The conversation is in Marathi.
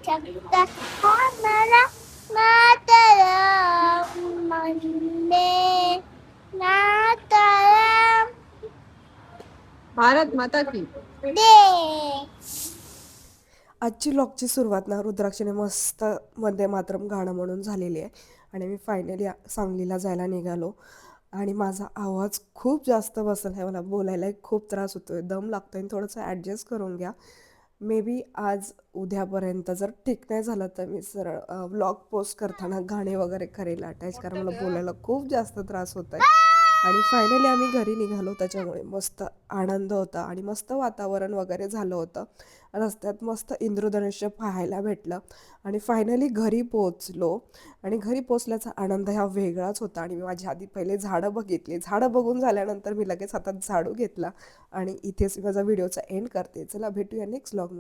शकता आम्हाला मातरम वंदे मातरम भारत माता की. दे. आजची व्लॉगची सुरुवात ना रुद्राक्षीने मस्त वंदे मातरम गाणं म्हणून झालेली आहे आणि मी फायनली सांगलीला जायला निघालो आणि माझा आवाज खूप जास्त बसला आहे. मला बोलायला खूप त्रास होतो आहे, दम लागतो आहे, थोडंसं ॲडजस्ट करून घ्या. मे बी आज उद्यापर्यंत जर ठीक नाही झालं तर मी सरळ व्लॉग पोस्ट करताना गाणे वगैरे करेल अटॅच, कारण मला बोलायला खूप जास्त त्रास होत आहे. आणि फायनली आम्ही घरी निघालो, त्याच्यामुळे मस्त आनंद होता आणि मस्त वातावरण वगैरे झालं होतं. रस्त्यात मस्त इंद्रधनुष्य पाहायला भेटलं आणि फायनली घरी पोचलो. आणि घरी पोचल्याचा आनंद हा वेगळाच होता. आणि मी माझ्या आधी पहिले झाडं बघितली, झाडं बघून झाल्यानंतर मी लगेच हातात झाडू घेतला आणि इथेच माझा व्हिडिओचा एंड करते. चला भेटूया नेक्स्ट व्लॉगमध्ये.